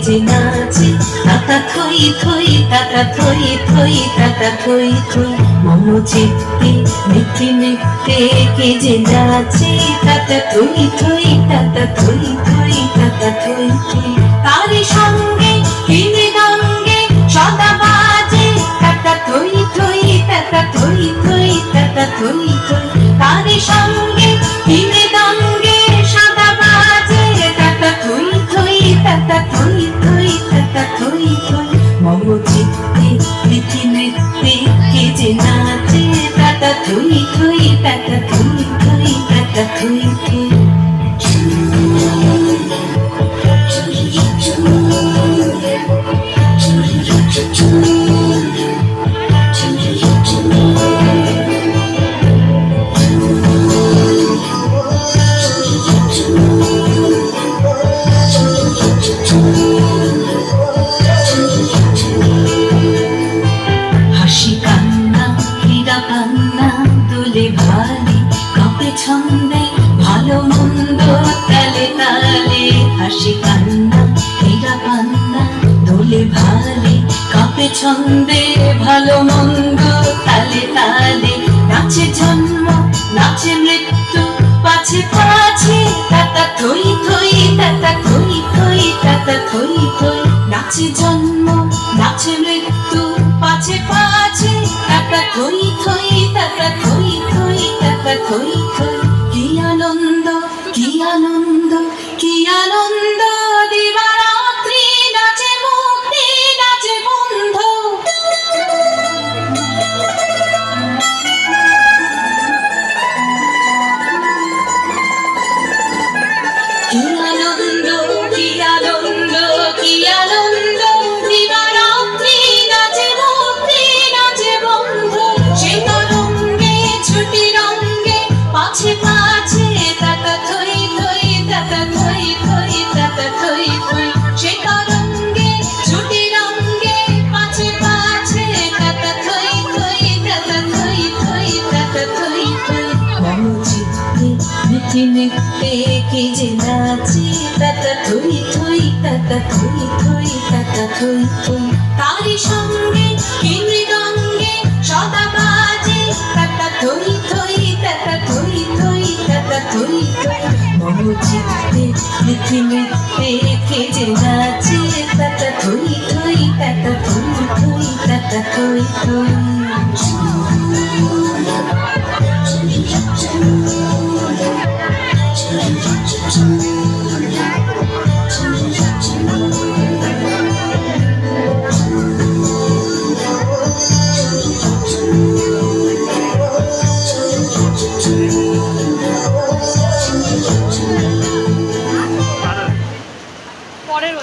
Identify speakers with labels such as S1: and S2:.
S1: যে নাচে তাতা থই থই তাতা থই থই তাতা থই থই মম চিত্তে নিত্যে নিত্যে কে যে নাচে তাতা থই থই তাতা থই থই তাতা থই থই তারি সঙ্গে কিনে গঙ্গে সদা বাজে তাতা থই থই তাতা থই থই তাতা থই থই তারি সঙ্গে কিনে গঙ্গে সদা বাজে তাতা থই থই তাতা থই থই তাতা থই থই মম চিত্তে নিত্যে নিত্যে কে যে নাচে তাতা থই থই তাতা থই থই তাতা থই থই হাসি কান্না হীরা কান্না দোলে ভালে কাঁপে ছন্দে ভালো মন্দ তালে তালে হাসি কান্না হীরা কান্না দোলে ভালে কাঁপে ছন্দে ভালো মন্দ তালে তালে নাচে জন্ম নাচে মৃত্যু পাছে পাছে তাতা থই থই তাতা থই থই তাতা থই থই নাচে জন্ম নাচে মৃত্যু পাছে পাছে তাতা থই থই তাতা থই থই তাতা থই থই কি আনন্দ কি আনন্দ কি আনন্দ দিবারাত্রি নাচে মুক্তি নাচে বন্ধ কি আনন্দ কি আনন্দ কি আনন্দ দিবারাত্রি নাচে মুক্তি নাচে বন্ধ সে তরঙ্গে ছুটি রঙ্গে পাছে পাছে তাতা থই থই তাতা থই থই তাতা থই থই সে তরঙ্গে ছুটি রঙ্গে পাছে পাছে তাতা থই থই তাতা থই থই তাতা থই থই মম চিত্তে নিত্যে নিত্যে কে যে নাচে তাতা থই থই তাতা থই থই তাতা থই থই তারি সঙ্গে কি মৃদঙ্গে সদা বাজে তাতা থই থই তাতা থই থই তাতা থই থই মম চিত্তে নিত্যে নিত্যে কে যে নাচে তাতা থই থই তাতা থই থই তাতা থই থই